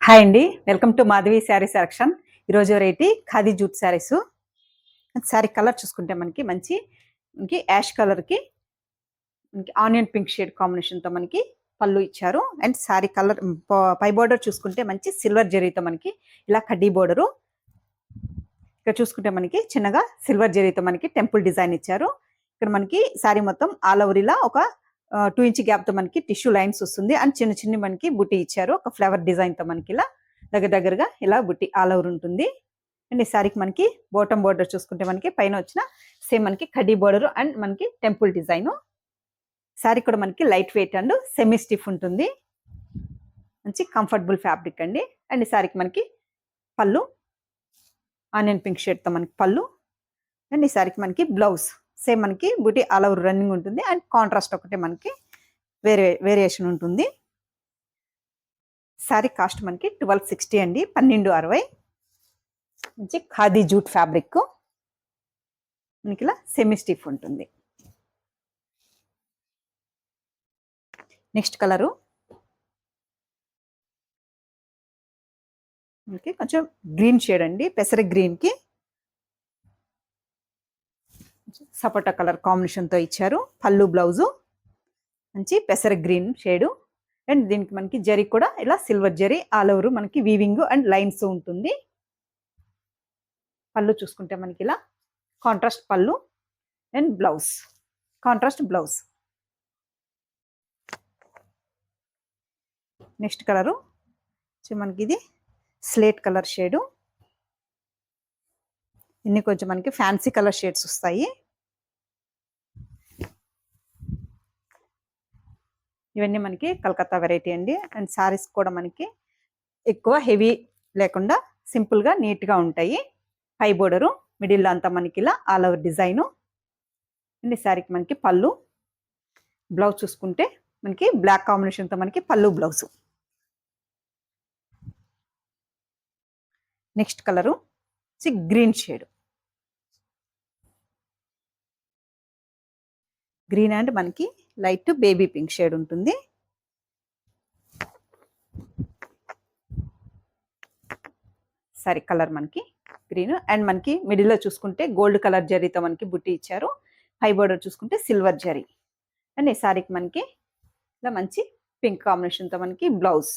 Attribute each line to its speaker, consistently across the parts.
Speaker 1: Hi అండి, welcome to Madhavi saree selection. ఈరోజు variety khadi jute sarees. Saree colour చూసుకుంటే మనకి యాష్ కలర్కి మనకి ఆనియన్ పింక్ షేడ్ కాంబినేషన్తో మనకి పళ్ళు ఇచ్చారు. అండ్ శారీ కలర్ పై బోర్డర్ చూసుకుంటే మంచి సిల్వర్ జరీతో మనకి ఇలా కడ్డీ బోర్డరు. ఇక్కడ చూసుకుంటే మనకి చిన్నగా సిల్వర్ జరీతో మనకి టెంపుల్ డిజైన్ ఇచ్చారు. ఇక్కడ మనకి శారీ మొత్తం ఆల్ ఓవర్ ఇలా ఒక 2 ఇంచ్ గ్యాప్తో మనకి టిష్యూ లైన్స్ వస్తుంది. అండ్ చిన్న చిన్న మనకి బుట్టి ఇచ్చారు. ఒక ఫ్లవర్ డిజైన్తో మనకి ఇలా దగ్గరగా ఇలా బుట్టి ఆల్ ఓవర్ ఉంటుంది. అండ్ ఈ శారీకి మనకి బాటమ్ బోర్డర్ చూసుకుంటే మనకి పైన వచ్చిన సేమ్ మనకి కడ్డీ బోర్డర్ అండ్ మనకి టెంపుల్ డిజైన్. శారీ కూడా మనకి light weight and semi stiff ఉంటుంది. మంచి కంఫర్టబుల్ ఫ్యాబ్రిక్ అండి. అండ్ ఈ శారీకి మనకి పళ్ళు ఆనియన్ పింక్ షేడ్తో మనకి పళ్ళు. అండ్ ఈ శారీకి మనకి బ్లౌజ్ సేమ్ మనకి బుటీ ఆల్ ఓవర్ రన్నింగ్ ఉంటుంది. అండ్ కాంట్రాస్ట్ ఒకటే మనకి వేరియేషన్ ఉంటుంది. శారీ కాస్ట్ మనకి 1260 అండి, 1260. మంచి ఖాదీ జూట్ ఫ్యాబ్రిక్ మనకి ఇలా సెమీ స్టిఫ్ ఉంటుంది. నెక్స్ట్ కలరు మనకి కొంచెం గ్రీన్ షేడ్ అండి, పెసర గ్రీన్కి సపోటా కలర్ కాంబినేషన్తో ఇచ్చారు. పళ్ళు బ్లౌజు మంచి పెసర గ్రీన్ షేడు. అండ్ దీనికి మనకి జరీ కూడా ఇలా సిల్వర్ జరీ ఆల్ ఓవర్ మనకి వీవింగ్ అండ్ లైన్స్ ఉంటుంది. పళ్ళు చూసుకుంటే మనకి ఇలా కాంట్రాస్ట్ పళ్ళు and blouse contrast blouse. Next colour మనకి ఇది స్లేట్ కలర్ షేడు. ఇన్ని కొంచెం మనకి ఫ్యాన్సీ కలర్ షేడ్స్ వస్తాయి. ఇవన్నీ మనకి కలకత్తా వెరైటీ అండి. అండ్ శారీస్ కూడా మనకి ఎక్కువ హెవీ లేకుండా సింపుల్గా నీట్గా ఉంటాయి. పై బోర్డరు మిడిల్లో అంతా మనకి ఇలా ఆల్ ఓవర్ డిజైను. అండ్ ఈ శారీకి మనకి పళ్ళు బ్లౌజ్ చూసుకుంటే మనకి బ్లాక్ కాంబినేషన్తో మనకి పళ్ళు blouse. Next colour green shade. Green and మనకి లైట్ బేబీ పింక్ షేడ్ ఉంటుంది. సారీ కలర్ మనకి గ్రీన్ అండ్ మనకి మిడిల్లో చూసుకుంటే గోల్డ్ కలర్ జరీతో మనకి బుట్టి ఇచ్చారు. హై బోర్డర్ చూసుకుంటే సిల్వర్ జరీ. అండ్ ఈ సారీకి మనకి ఇలా మంచి పింక్ కాంబినేషన్తో మనకి బ్లౌజ్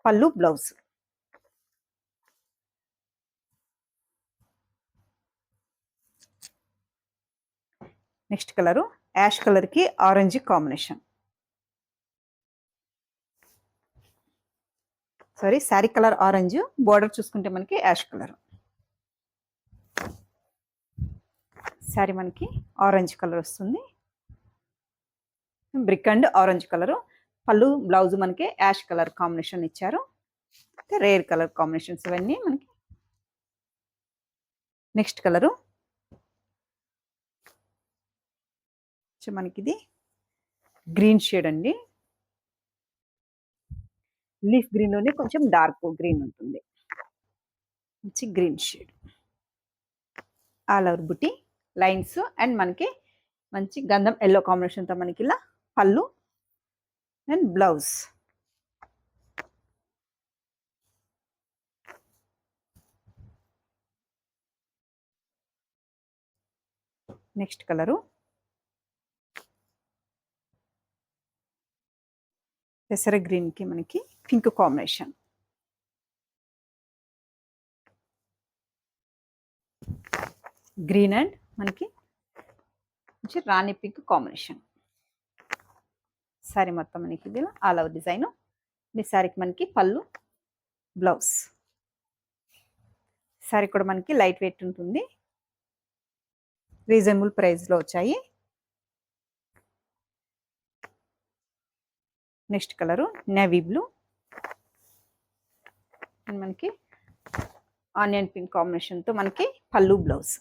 Speaker 1: పళ్ళు బ్లౌజ్. నెక్స్ట్ కలరు యాష్ కలర్కి orange combination. Sorry sari colour orange, border చూసుకుంటే మనకి యాష్ కలర్. శారీ మనకి ఆరెంజ్ కలర్ వస్తుంది, బ్రిక్ అండ్ ఆరెంజ్ కలరు. పళ్ళు బ్లౌజ్ మనకి యాష్ కలర్ కాంబినేషన్ ఇచ్చారు. రేర్ కలర్ కాంబినేషన్స్ ఇవన్నీ మనకి. నెక్స్ట్ కలరు మనకి ఇది గ్రీన్ షేడ్ అండి. లీఫ్ గ్రీన్లోనే కొంచెం డార్క్ గ్రీన్ ఉంటుంది. మంచి గ్రీన్ షేడ్ ఆల్ ఓవర్ బుట్టి లైన్స్ అండ్ మనకి మంచి గంధం ఎల్లో కాంబినేషన్తో మనకి ఇలా పళ్ళు అండ్ బ్లౌజ్. నెక్స్ట్ కలరు పెసర గ్రీన్కి మనకి పింక్ కాంబినేషన్. గ్రీన్ అండ్ మనకి మంచి రాణి పింక్ కాంబినేషన్. శారీ మొత్తం మనకి ఇది ఆల్ ఓవర్ డిజైన్. ఈ శారీకి మనకి పళ్ళు బ్లౌజ్. శారీ కూడా మనకి లైట్ వెయిట్ ఉంటుంది, రీజనబుల్ ప్రైస్లో వచ్చాయి. Next colour navy blue and మనకి ఆనియన్ పింక్ కాంబినేషన్తో మనకి పళ్ళు బ్లౌజ్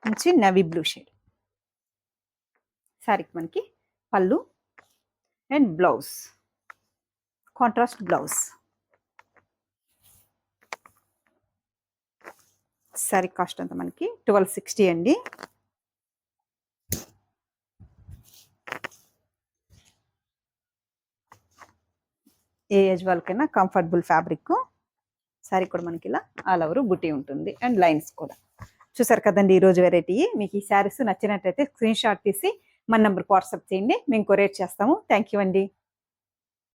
Speaker 1: మంచి నేవీ బ్లూ షేడ్. శారీకి మనకి పళ్ళు and blouse contrast blouse. Sari cost అంతా మనకి 1260 అండి. ఏ ఏజ్ వాళ్ళకైనా కంఫర్టబుల్ ఫ్యాబ్రిక్. శారీ కూడా మనకి ఇలా ఆల్ ఓవర్ బుటీ ఉంటుంది అండ్ లైన్స్ కూడా. చూసారు కదండి ఈరోజు వెరైటీ. మీకు ఈ శారీస్ నచ్చినట్టయితే స్క్రీన్ షాట్ తీసి మన నెంబర్కి వాట్సాప్ చేయండి, మేము కొరియర్ చేస్తాము. థ్యాంక్ యూ అండి.